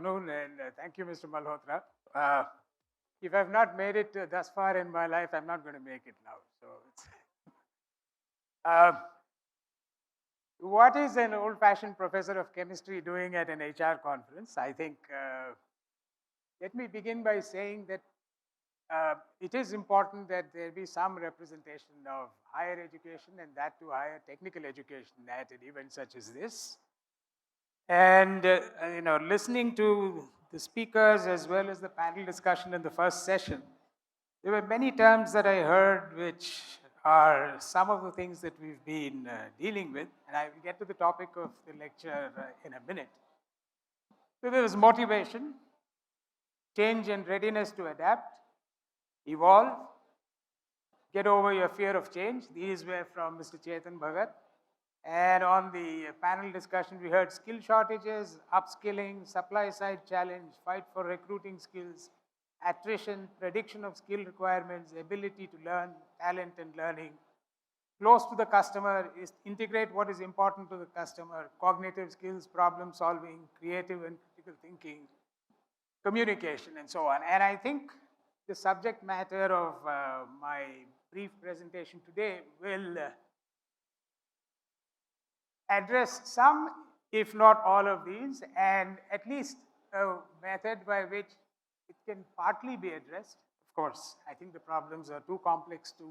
afternoon, and thank you, Mr. Malhotra. If I've not made it thus far in my life, I'm not going to make it now. So, what is an old-fashioned professor of chemistry doing at an HR conference? I think, let me begin by saying that it is important that there be some representation of higher education, and that to higher technical education at an event such as this. And listening to the speakers as well as the panel discussion in the first session, there were many terms that I heard which are some of the things that we've been dealing with, and I will get to the topic of the lecture in a minute. So there was motivation, change and readiness to adapt, evolve, get over your fear of change. These were from Mr. Chetan Bhagat. And on the panel discussion, we heard skill shortages, upskilling, supply side challenge, fight for recruiting skills, attrition, prediction of skill requirements, ability to learn, talent and learning, close to the customer, is integrate what is important to the customer, cognitive skills, problem solving, creative and critical thinking, communication, and so on. And I think the subject matter of my brief presentation today will address some, if not all of these, and at least a method by which it can partly be addressed. Of course, I think the problems are too complex to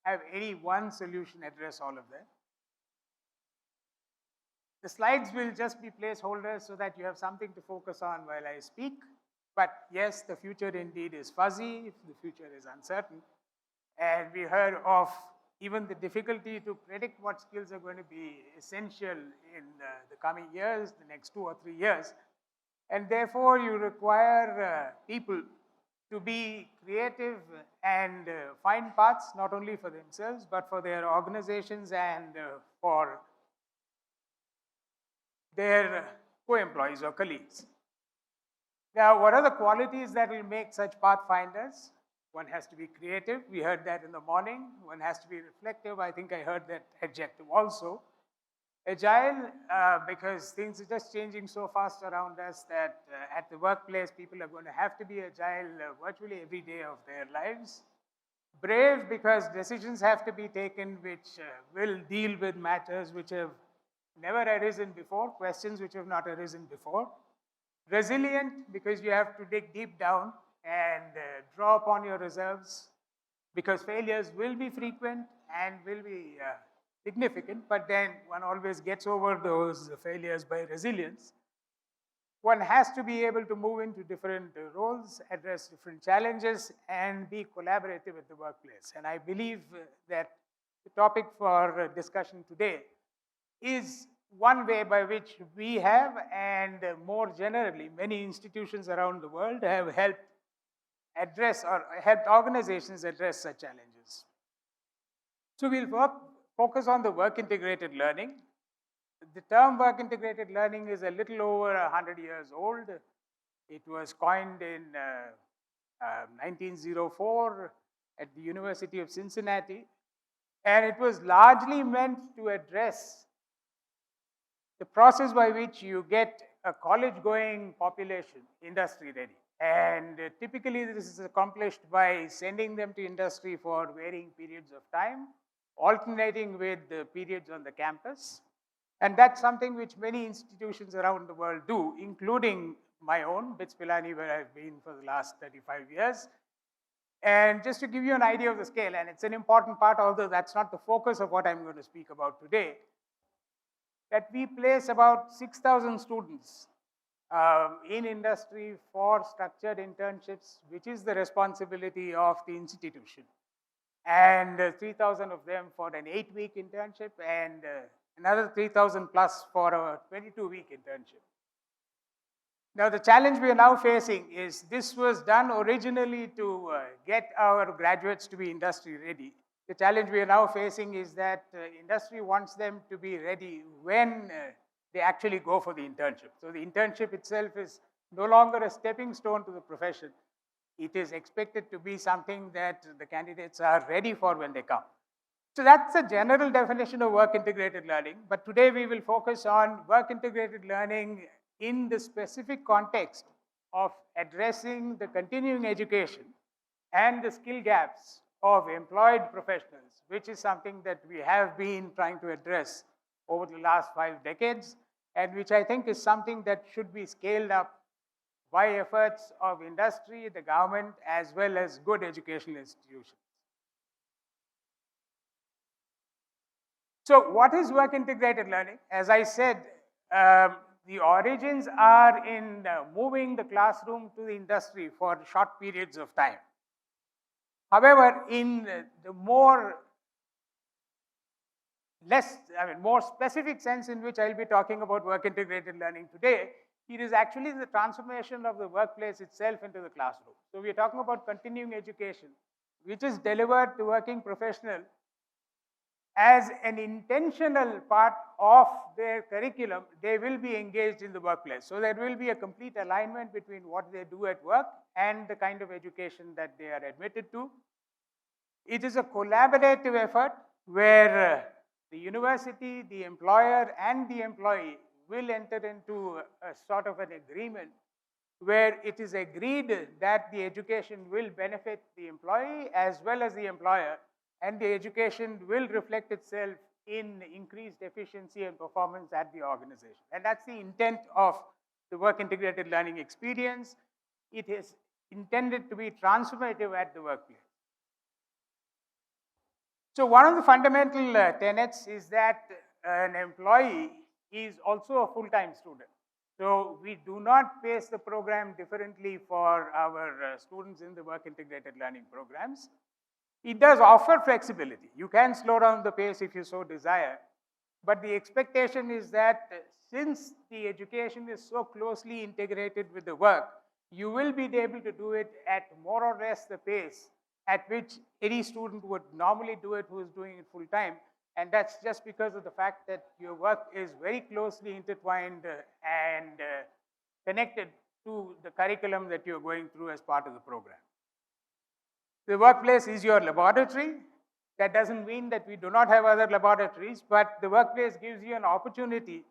have any one solution address all of them. The slides will just be placeholders so that you have something to focus on while I speak. But yes, the future indeed is fuzzy, the future is uncertain. And we heard of even the difficulty to predict what skills are going to be essential in the coming years, the next 2 or 3 years. And therefore, you require people to be creative and find paths not only for themselves, but for their organizations and for their co-employees or colleagues. Now, what are the qualities that will make such pathfinders? One has to be creative. We heard that in the morning. One has to be reflective. I think I heard that adjective also. Agile, because things are just changing so fast around us that at the workplace, people are going to have to be agile virtually every day of their lives. Brave, because decisions have to be taken which will deal with matters which have never arisen before, questions which have not arisen before. Resilient, because you have to dig deep down and draw upon your reserves, because failures will be frequent and will be significant, but then one always gets over those failures by resilience. One has to be able to move into different roles, address different challenges, and be collaborative at the workplace. And I believe that the topic for discussion today is one way by which we have, and more generally, many institutions around the world have helped address or helped organizations address such challenges. So we'll focus on the work-integrated learning. The term work-integrated learning is a little over 100 years old. It was coined in 1904 at the University of Cincinnati, and it was largely meant to address the process by which you get a college-going population industry-ready. And typically this is accomplished by sending them to industry for varying periods of time, alternating with the periods on the campus. And that's something which many institutions around the world do, including my own, BITS Pilani, where I've been for the last 35 years. And just to give you an idea of the scale, and it's an important part, although that's not the focus of what I'm going to speak about today, that we place about 6,000 students in industry for structured internships, which is the responsibility of the institution. And 3,000 of them for an 8-week internship, and another 3,000 plus for a 22-week internship. Now, the challenge we are now facing is this was done originally to get our graduates to be industry ready. The challenge we are now facing is that industry wants them to be ready when they actually go for the internship. So the internship itself is no longer a stepping stone to the profession. It is expected to be something that the candidates are ready for when they come. So that's a general definition of work-integrated learning. But today we will focus on work-integrated learning in the specific context of addressing the continuing education and the skill gaps of employed professionals, which is something that we have been trying to address over the last 5 decades, and which I think is something that should be scaled up by efforts of industry, the government, as well as good educational institutions. So what is work integrated learning? As I said, the origins are in moving the classroom to the industry for short periods of time. However, in the more specific sense in which I'll be talking about work integrated learning today, it is actually the transformation of the workplace itself into the classroom. So we are talking about continuing education, which is delivered to working professional as an intentional part of their curriculum. They will be engaged in the workplace. So there will be a complete alignment between what they do at work and the kind of education that they are admitted to. It is a collaborative effort where the university, the employer, and the employee will enter into a sort of an agreement where it is agreed that the education will benefit the employee as well as the employer, and the education will reflect itself in increased efficiency and performance at the organization. And that's the intent of the work integrated learning experience. It is intended to be transformative at the workplace. So one of the fundamental tenets is that an employee is also a full-time student. So we do not pace the program differently for our students in the work integrated learning programs. It does offer flexibility. You can slow down the pace if you so desire, but the expectation is that since the education is so closely integrated with the work, you will be able to do it at more or less the pace at which any student would normally do it who is doing it full time. And that's just because of the fact that your work is very closely intertwined and connected to the curriculum that you're going through as part of the program. The workplace is your laboratory. That doesn't mean that we do not have other laboratories, but the workplace gives you an opportunity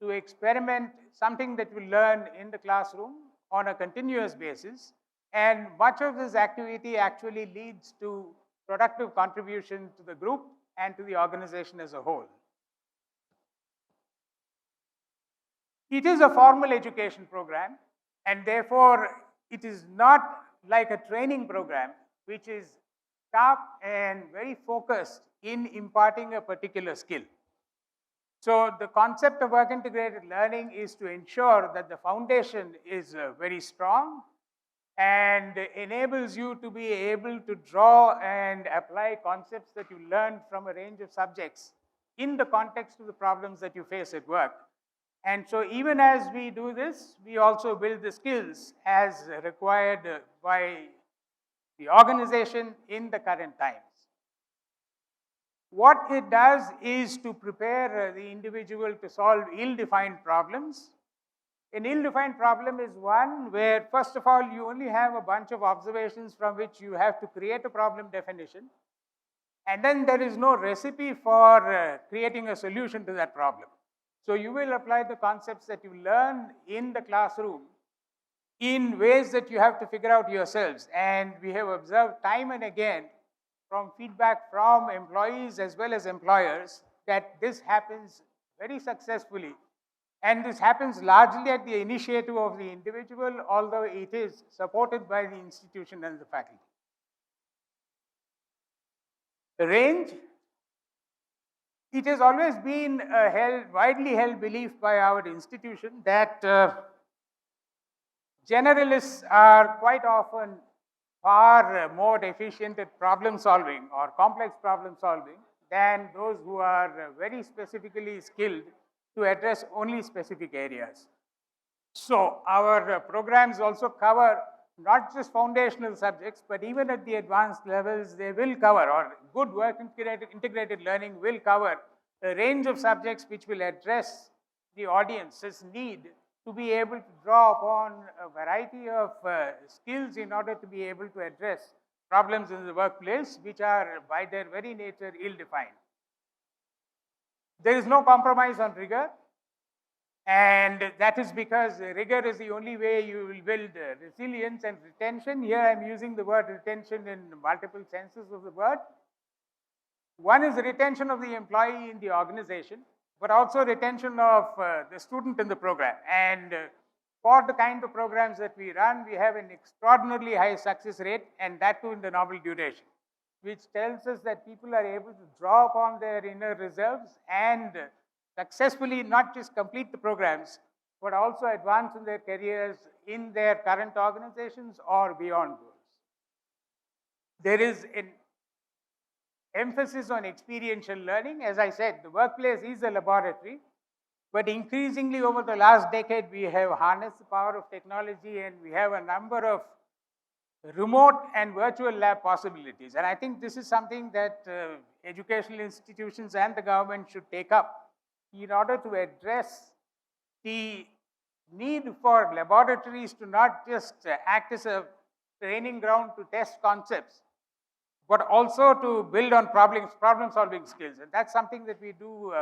to experiment something that you learn in the classroom on a continuous basis. And much of this activity actually leads to productive contribution to the group and to the organization as a whole. It is a formal education program, and therefore it is not like a training program, which is sharp and very focused in imparting a particular skill. So the concept of work integrated learning is to ensure that the foundation is very strong and enables you to be able to draw and apply concepts that you learned from a range of subjects in the context of the problems that you face at work. And so even as we do this, we also build the skills as required by the organization in the current times. What it does is to prepare the individual to solve ill-defined problems. An ill-defined problem is one where, first of all, you only have a bunch of observations from which you have to create a problem definition, and then there is no recipe for creating a solution to that problem. So you will apply the concepts that you learn in the classroom in ways that you have to figure out yourselves. And we have observed time and again from feedback from employees as well as employers that this happens very successfully. And this happens largely at the initiative of the individual, although it is supported by the institution and the faculty. The range, it has always been a widely held belief by our institution that generalists are quite often far more efficient at problem solving or complex problem solving than those who are very specifically skilled to address only specific areas. So our programs also cover not just foundational subjects, but even at the advanced levels, they will cover, or good work integrated learning will cover a range of subjects which will address the audience's need to be able to draw upon a variety of skills in order to be able to address problems in the workplace, which are by their very nature ill-defined. There is no compromise on rigor. And that is because rigor is the only way you will build resilience and retention. Here I'm using the word retention in multiple senses of the word. One is retention of the employee in the organization, but also retention of the student in the program. And for the kind of programs that we run, we have an extraordinarily high success rate, and that too in the normal duration, which tells us that people are able to draw upon their inner reserves and successfully not just complete the programs, but also advance in their careers in their current organizations or beyond those. There is an emphasis on experiential learning. As I said, the workplace is a laboratory, but increasingly over the last decade, we have harnessed the power of technology, and we have a number of remote and virtual lab possibilities. And I think this is something that educational institutions and the government should take up in order to address the need for laboratories to not just act as a training ground to test concepts, but also to build on problem-solving skills. And that's something that we do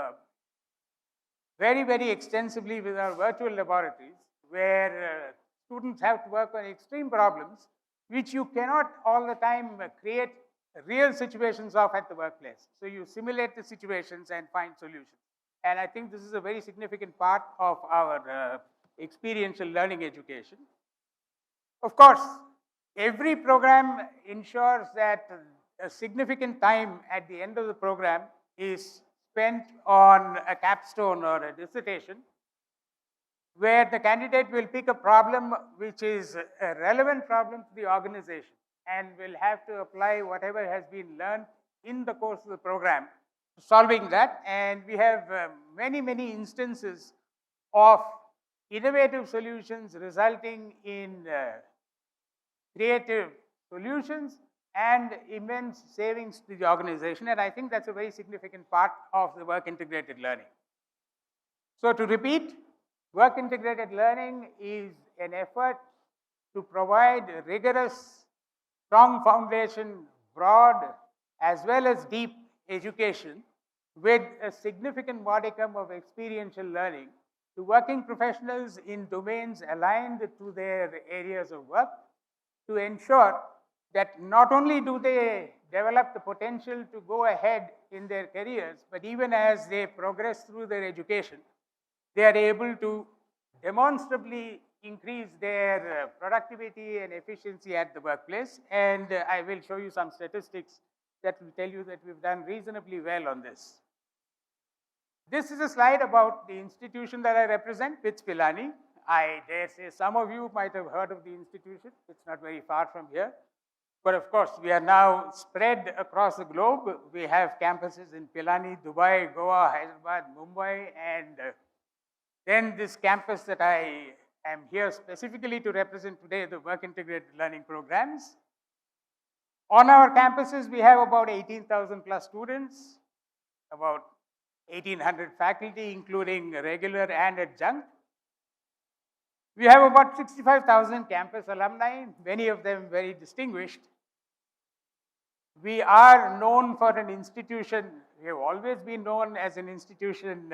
very, very extensively with our virtual laboratories, where students have to work on extreme problems, which you cannot all the time create real situations of at the workplace. So you simulate the situations and find solutions. And I think this is a very significant part of our experiential learning education. Of course, every program ensures that a significant time at the end of the program is spent on a capstone or a dissertation, where the candidate will pick a problem which is a relevant problem to the organization and will have to apply whatever has been learned in the course of the program to solving that. And we have many, many instances of innovative solutions resulting in creative solutions and immense savings to the organization. And I think that's a very significant part of the work-integrated learning. So to repeat, work-integrated learning is an effort to provide rigorous, strong foundation, broad as well as deep education with a significant modicum of experiential learning to working professionals in domains aligned to their areas of work, to ensure that not only do they develop the potential to go ahead in their careers, but even as they progress through their education, they are able to demonstrably increase their productivity and efficiency at the workplace. And I will show you some statistics that will tell you that we've done reasonably well on this. This is a slide about the institution that I represent, BITS Pilani. I dare say some of you might have heard of the institution. It's not very far from here. But of course, we are now spread across the globe. We have campuses in Pilani, Dubai, Goa, Hyderabad, Mumbai, and then this campus that I am here specifically to represent today, the work-integrated learning programs. On our campuses, we have about 18,000 plus students, about 1,800 faculty, including regular and adjunct. We have about 65,000 campus alumni, many of them very distinguished. We are known for an institution, we have always been known as an institution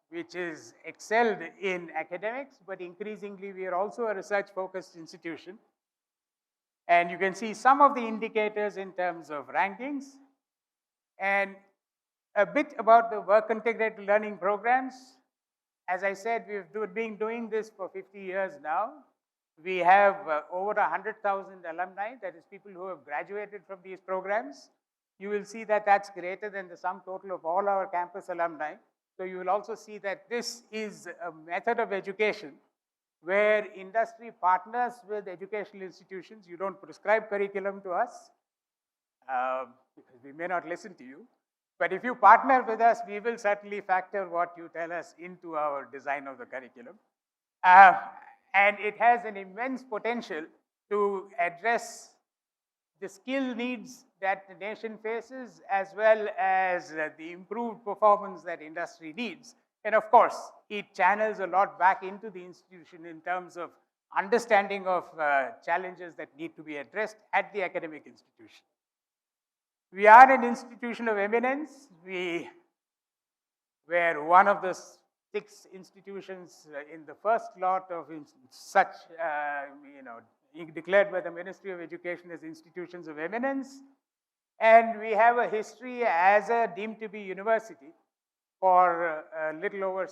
which is excelled in academics, but increasingly we are also a research-focused institution. And you can see some of the indicators in terms of rankings. And a bit about the work-integrated learning programs. As I said, we've been doing this for 50 years now. We have over 100,000 alumni, that is people who have graduated from these programs. You will see that that's greater than the sum total of all our campus alumni. So you will also see that this is a method of education where industry partners with educational institutions. You don't prescribe curriculum to us because we may not listen to you. But if you partner with us, we will certainly factor what you tell us into our design of the curriculum. And it has an immense potential to address the skill needs that the nation faces, as well as the improved performance that industry needs. And of course, it channels a lot back into the institution in terms of understanding of challenges that need to be addressed at the academic institution. We are an institution of eminence. We were one of the 6 institutions in the first lot of such, declared by the Ministry of Education as institutions of eminence. And we have a history as a deemed to be university for a little over,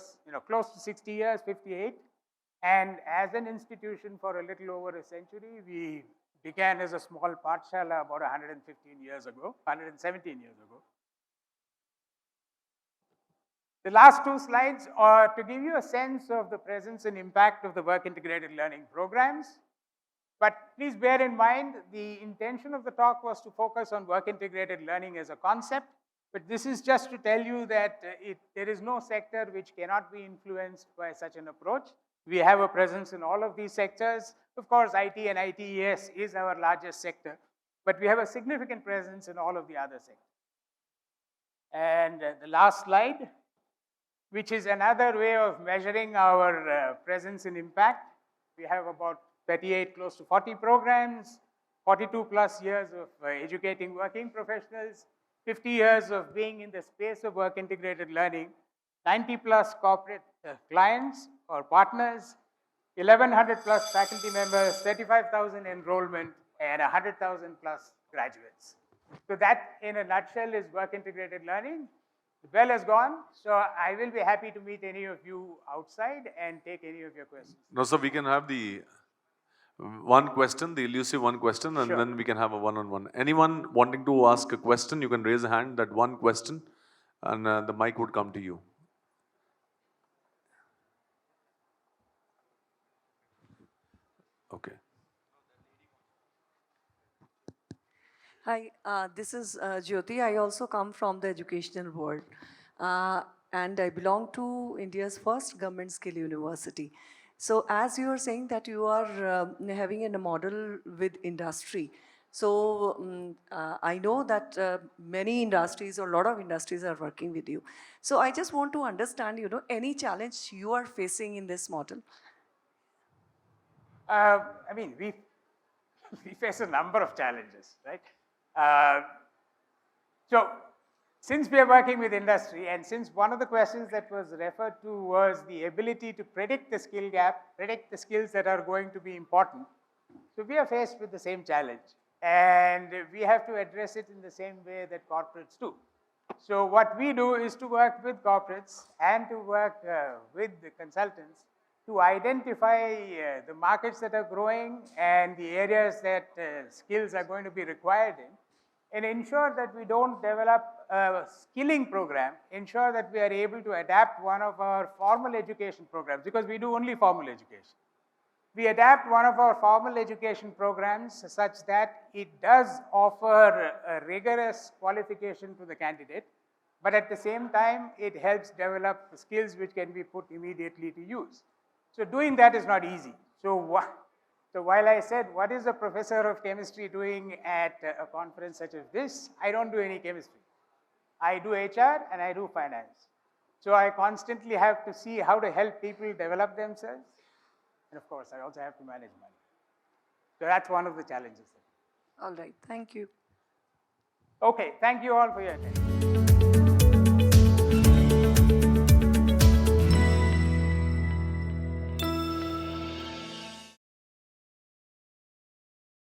close to 60 years, 58. And as an institution for a little over a century, we began as a small pathshala about 117 years ago. The last 2 slides are to give you a sense of the presence and impact of the work integrated learning programs. But please bear in mind, the intention of the talk was to focus on work integrated learning as a concept. But this is just to tell you that there is no sector which cannot be influenced by such an approach. We have a presence in all of these sectors. Of course, IT and ITES is our largest sector, but we have a significant presence in all of the other sectors. And the last slide, which is another way of measuring our presence and impact. We have about 38, close to 40 programs, 42 plus years of educating working professionals, 50 years of being in the space of work integrated learning, 90 plus corporate clients or partners, 1,100 plus faculty members, 35,000 enrollment, and 100,000 plus graduates. So that, in a nutshell, is work integrated learning. The bell has gone, so I will be happy to meet any of you outside and take any of your questions. No, so we can have the one question, the elusive one question, and then we can have a one-on-one. Anyone wanting to ask a question, you can raise a hand, that one question, and the mic would come to you. Okay. Hi, this is Jyoti. I also come from the educational world, and I belong to India's first government skill university. So as you are saying that you are having a model with industry, so I know that many industries or a lot of industries are working with you. So I just want to understand, any challenge you are facing in this model? I mean, we face a number of challenges, right? So since we are working with industry, and since one of the questions that was referred to was the ability to predict the skill gap, predict the skills that are going to be important, so we are faced with the same challenge. And we have to address it in the same way that corporates do. So what we do is to work with corporates and to work with the consultants to identify the markets that are growing and the areas that skills are going to be required in, and ensure that we don't develop a skilling program, ensure that we are able to adapt one of our formal education programs, because we do only formal education. We adapt one of our formal education programs such that it does offer a rigorous qualification to the candidate, but at the same time, it helps develop skills which can be put immediately to use. So doing that is not easy. So while I said, what is a professor of chemistry doing at a conference such as this? I don't do any chemistry. I do HR and I do finance. So I constantly have to see how to help people develop themselves. And of course, I also have to manage money. So that's one of the challenges. All right, thank you. Okay, thank you all for your attention.